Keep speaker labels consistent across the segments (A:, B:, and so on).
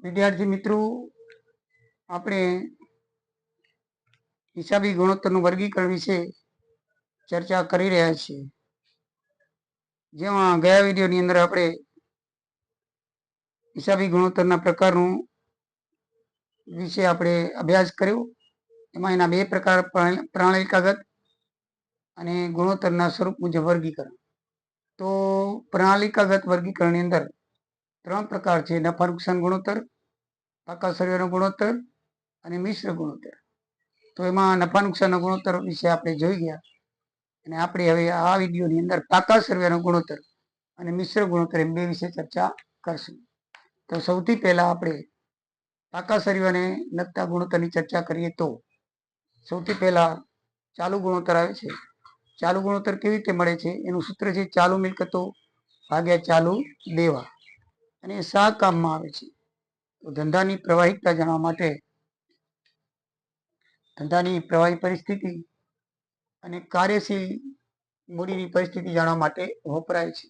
A: વિદ્યાર્થી મિત્રો, આપણે હિસાબી ગુણોત્તરનું વર્ગીકરણ વિશે ચર્ચા કરી રહ્યા છીએ. જેમાં ગયા વિડીયોની અંદર આપણે હિસાબી ગુણોત્તરના પ્રકારનું વિશે આપણે અભ્યાસ કર્યો. એમાં એના બે પ્રકાર, પ્રણાલિકાગત અને ગુણોત્તરના સ્વરૂપ મુજબ વર્ગીકરણ. તો પ્રણાલિકાગત વર્ગીકરણની અંદર 3 પ્રકાર છે: નફા નુકસાન ગુણોત્તર, પાકા સરવાળાનો ગુણોત્તર અને મિશ્ર ગુણોત્તર. તો એમાં નફા નુકસાનનો ગુણોત્તર વિશે આપણે જોઈ ગયા, અને આપણે હવે આ વિડીયોની અંદર પાકા સરવાળાનો ગુણોત્તર અને મિશ્ર ગુણોત્તર એમ બે વિશે ચર્ચા કરશું. તો સૌથી પહેલા આપણે પાકા સરવાળાને લગતા ગુણોત્તરની ચર્ચા કરીએ તો સૌથી પહેલા ચાલુ ગુણોત્તર આવે છે. ચાલુ ગુણોત્તર કેવી રીતે મળે છે? એનું સૂત્ર છે ચાલુ મિલકતો ભાગ્યા ચાલુ દેવા, અને શા કામમાં આવે છે? તો ધંધાની પ્રવાહિકતા જાણવા માટે ધંધાની પ્રવાહી પરિસ્થિતિ અને કાર્યશીલ મૂડીની પરિસ્થિતિ જાણવા માટે વપરાય છે.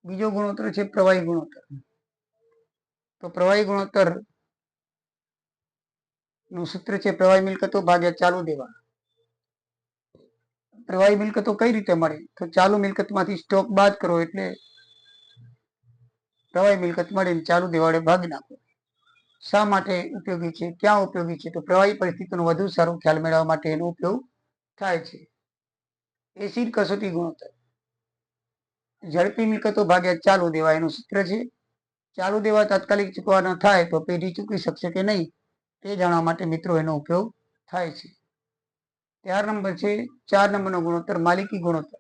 A: બીજો ગુણોત્તર છે પ્રવાહી ગુણોત્તર. તો પ્રવાહી ગુણોત્તર નું સૂત્ર છે પ્રવાહી મિલકતો ભાગ્યા ચાલુ દેવા. પ્રવાહી મિલકતો કઈ રીતે મળે? તો ચાલુ મિલકતમાંથી સ્ટોક બાદ કરો એટલે પ્રવાહી મિલકત મળે, ચાલુ દેવા વડે ભાગી નાખો. શા માટે ઉપયોગી છે? ક્યાં ઉપયોગી છે? તો પ્રવાહી પરિસ્થિતિનો વધુ સારો ખ્યાલ મેળવવા માટે એનો ઉપયોગ થાય છે. એસિડ કસોટી ગુણોત્તર. ઝડપી મિલકતો ભાગ્યા ચાલુ દેવા, એનું સૂત્ર છે ચાલુ દેવા તાત્કાલિક ચૂકવવાના થાય તો પેઢી ચૂકવી શકશે કે નહીં તે જાણવા માટે મિત્રો એનો ઉપયોગ થાય છે. 4 નંબર છે 4 નંબરનો ગુણોત્તર માલિકી ગુણોત્તર.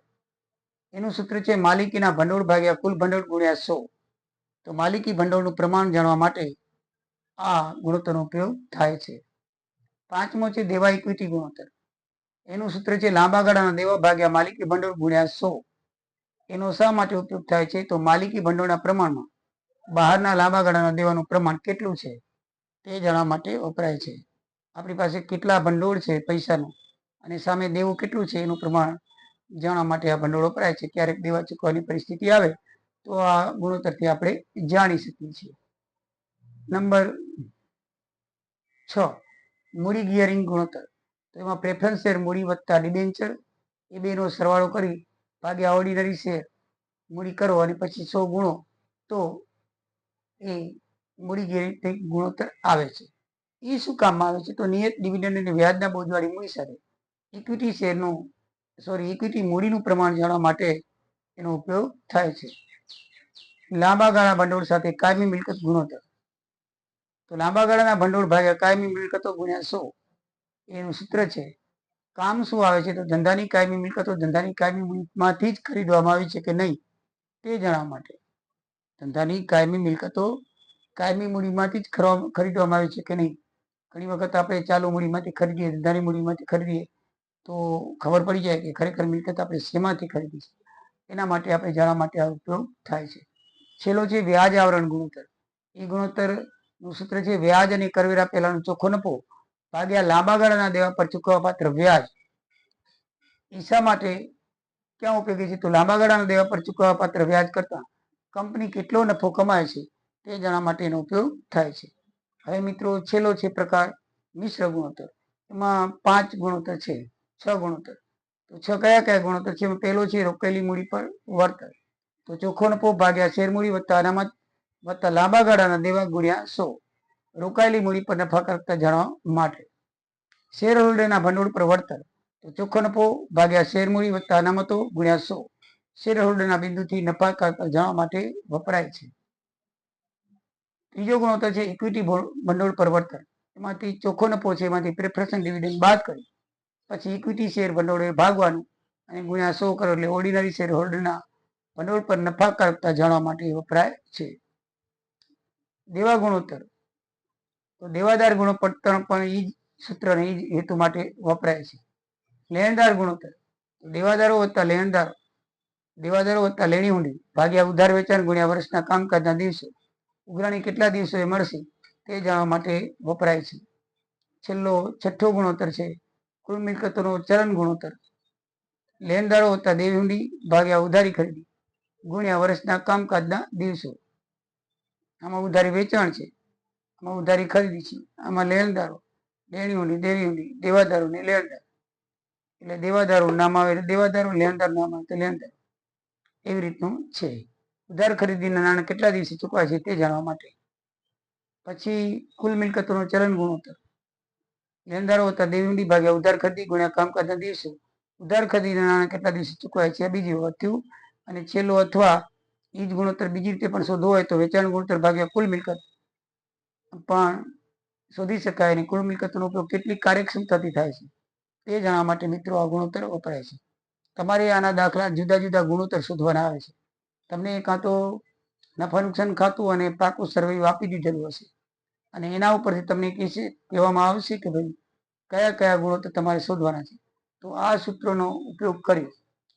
A: એનું સૂત્ર છે માલિકીના ભંડોળ ભાગ્યા કુલ ભંડોળ ગુણ્યા 100. તો માલિકી ભંડોળનું પ્રમાણ જાણવા માટે આ ગુણોત્તરનો ઉપયોગ થાય છે. 5મો છે દેવા ઇક્વિટી ગુણોત્તર. એનું સૂત્ર છે લાંબા ગાળાના દેવા ભાગ્યા માલિકી ભંડોળ ગુણ્યા 100. એનો શા માટે ઉપયોગ થાય છે? તો માલિકી ભંડોળના પ્રમાણમાં બહારના લાંબા ગાળાના દેવાનું પ્રમાણ કેટલું છે તે જાણવા માટે વપરાય છે. આપણી પાસે કેટલા ભંડોળ છે પૈસાનું અને સામે દેવું કેટલું છે એનું પ્રમાણ જાણવા માટે આ ભંડોળ વપરાય છે. ક્યારેક દેવા ચૂકવવાની પરિસ્થિતિ આવે તો આ ગુણોત્તરથી આપણે જાણી શકીએ છીએ. નંબર 6 મૂડી ગિયરિંગ ગુણોત્તર. તો એમાં પ્રેફરન્સ શેર મૂડી વત્તા ડિબેન્ચર એ બેનો સરવાળો કરી ભાગ્યા ઓર્ડિનરી શેર મૂડી કરો અને પછી 100 ગુણો તો એ મૂડી ગિયરિંગ ગુણોત્તર આવે છે. એ શું કામમાં આવે છે? તો નિયત ડિવિડન્ડ અને વ્યાજના બોજવાળી મૂડી સાથે ઇક્વિટી મૂડીનું પ્રમાણ જાણવા માટે એનો ઉપયોગ થાય છે. લાંબા ગાળા ભંડોળ સાથે કાયમી મિલકત ગુણોત્તર. તો લાંબા ગાળાના ભંડોળ ભાગ્યા કાયમી મિલકતો ગુણ્યા 100. એનું સૂત્ર છે કામ શું આવે છે? તો ધંધાની કાયમી મિલકતો ધંધાની કાયમી મૂડીમાંથી જ ખરીદવામાં આવી છે કે નહીં તે જાણવા માટે. ધંધાની કાયમી મિલકતો કાયમી મૂડીમાંથી જ ખરીદવામાં આવી છે કે નહીં. ઘણી વખત આપણે ચાલુ મૂડીમાંથી ખરીદીએ, ધંધાની મૂડીમાંથી ખરીદીએ તો ખબર પડી જાય કે ખરેખર મિલકત આપણે શેમાંથી ખરીદી છે. એના માટે આપણે જાણવા માટે આ ઉપયોગ થાય છે. છેલ્લો છે વ્યાજ આવરણ ગુણોત્તર. એ ગુણોત્તરનું સૂત્ર છે વ્યાજ અને કરવેરા પહેલાનો ચોખ્ખો નફો ભાગ્યા લાંબા ગાળાના દેવા પર ચૂકવવાપાત્ર વ્યાજ. એ શા માટે ક્યાં ઉપયોગી છે? તો લાંબા ગાળાના દેવા પર ચૂકવવાપાત્ર વ્યાજ કરતા કંપની કેટલો નફો કમાય છે તે જાણવા માટે એનો ઉપયોગ થાય છે. હવે મિત્રો છેલ્લો છે પ્રકાર મિશ્ર ગુણોત્તર. એમાં 5 ગુણોત્તર છે, 6 ગુણોત્તર. તો 6 કયા ગુણોત્તર છે? પહેલો છે રોકેલી મૂડી પર વળતર. તો ચોખ્ખો નફો ભાગ્યા શેર મૂડી વત્તા અનામત વત્તા લાંબા ગાળાના દેવા ગુણ્યા 100. રોકાયેલી મૂડી પર નફાકારકતા જાણવા માટે. શેર હોલ્ડરના ભંડોળ પર વળતર. તો ચોખ્ખો નફો ભાગ્યા શેર મૂડી વત્તા અનામતો ગુણ્યા 100. શેર હોલ્ડરના બિંદુથી નફાકારકતા જાણવા માટે વપરાય છે. ત્રીજો ગુણોત્તર છે ઇક્વિટી ભંડોળ પર વળતર. એમાંથી ચોખ્ખો નફો છે એમાંથી પ્રેફરન્સ ડિવિડન્ડ બાદ કરી પછી ઇક્વિટી શેર ભંડોળે ભાગવાનું અને ગુણ્યા 100 કરો એટલે ઓર્ડિનરી શેર હોલ્ડરના ભંડોળ પર નફાકારકતા જાણવા માટે વપરાય છે. દેવા ગુણોત્તર. તો દેવાદાર ગુણોત્તર પણ એ જ સૂત્ર એ જ હેતુ માટે વપરાય છે. લેણદાર ગુણોત્તર. દેવાદારો વત્તા લેણી હુંડી ભાગ્યા ઉધાર વેચાણ ગુણ્યા વર્ષના કામકાજના દિવસો. ઉઘરાણી કેટલા દિવસો એ મળશે તે જાણવા માટે વપરાય છે. છેલ્લો 6થો ગુણોત્તર છે કુલ મિલકતોનો ચલન ગુણોત્તર. લેણદારો વત્તા દેવી હુંડી ભાગ્યા ઉધારી ખરીદી ગુણ્યા વર્ષના કામકાજના દિવસો. આમાં ઉધારી વેચાણ છે, આમાં ઉધારી ખરીદી છે, આમાં લેણદારો, લેણીઓની, દેવીઓની, દેવાદારો ને લેણદાર, એટલે દેવાદારો નામ આવે એટલે દેવાદારો, લેણદાર નામ આવે તો લેણદાર, એવી રીતનું છે. ઉધાર ખરીદીના નાણાં કેટલા દિવસે ચૂકવાય છે તે જાણવા માટે. પછી કુલ મિલકતોનો ચલન ગુણોત્તર. લેણદારો હતા દેવીઓની ભાગ્યા ઉધાર ખરીદી ગુણ્યા કામકાજના દિવસો. ઉધાર ખરીદીના નાણાં કેટલા દિવસે ચૂકવાય છે બીજી વખત થયું. અને છેલ્લો અથવા એ જ ગુણોત્તર બીજી રીતે પણ શોધવો હોય તો વેચાણ ગુણોત્તર ભાગ્યા કુલ મિલકત પણ શોધી શકાય. અને કુલ મિલકતનો ઉપયોગ કેટલી કાર્યક્ષમતાથી થાય છે તે જાણવા માટે મિત્રો આ ગુણોત્તર વપરાય છે. તમારે આના દાખલા જુદા જુદા ગુણોત્તર શોધવાના આવે છે. તમને કાં તો નફા નુકસાન ખાતું અને પાકું સર્વે આપી દીધેલું હશે અને એના ઉપરથી તમને કહેવામાં આવશે કે ભાઈ કયા કયા ગુણોત્તર તમારે શોધવાના છે. તો આ સૂત્રોનો ઉપયોગ કરી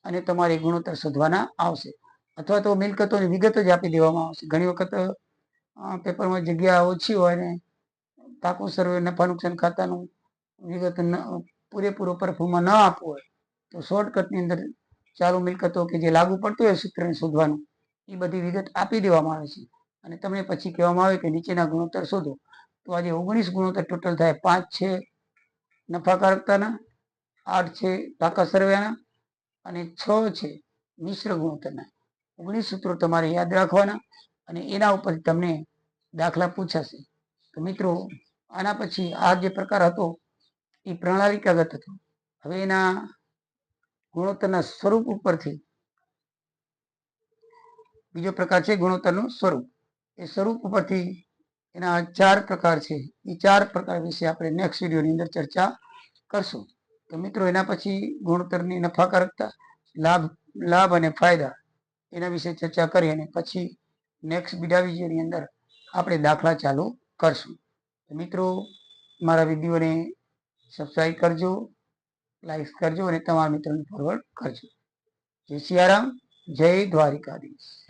A: અને તમારે ગુણોત્તર શોધવાના આવશે. અથવા તો મિલકતોની વિગત જ આપી દેવામાં આવશે. ઘણી વખત પેપરમાં જગ્યા ઓછી હોય ને પાકું સર્વે નફા નુકસાન ખાતાનું વિગત પૂરેપૂરો પરફોર્મમાં ન આપવું હોય તો શોર્ટકટની અંદર ચાલુ મિલકતો કે જે લાગુ પડતું હોય સૂત્રને શોધવાનું એ બધી વિગત આપી દેવામાં આવે છે અને તમને પછી કહેવામાં આવે કે નીચેના ગુણોત્તર શોધો. તો આજે 19 ગુણોત્તર ટોટલ થાય. 5 છે નફાકારકતાના, 8 છે પાકા સર્વેના અને 6 છે મિશ્ર ગુણોત્તરના. 19 સૂત્રો તમારે યાદ રાખવાના અને એના ઉપર તમને દાખલા પૂછાશે. તો મિત્રો આના પછી આ જે પ્રકાર હતો એ પ્રણાલિકાગત હતો. હવે એના ગુણોત્તરના સ્વરૂપ ઉપરથી બીજો પ્રકાર છે ગુણોત્તરનું સ્વરૂપ. એ સ્વરૂપ ઉપરથી એના 4 પ્રકાર છે. એ 4 પ્રકાર વિશે આપણે નેક્સ્ટ વિડીયોની અંદર ચર્ચા કરશું. તો મિત્રો એના પછી ગુણોત્તરની નફાકારકતા, લાભ અને ફાયદા એના વિશે ચર્ચા કરી અને પછી નેક્સ્ટ બીજા વિડીયોની અંદર આપણે દાખલા ચાલુ કરશું. મિત્રો મારા વિડીયોને સબસ્ક્રાઈબ કરજો, લાઈક કરજો અને તમારા મિત્રોને ફોરવર્ડ કરજો. જય સિયારામ, જય દ્વારિકાધીશ.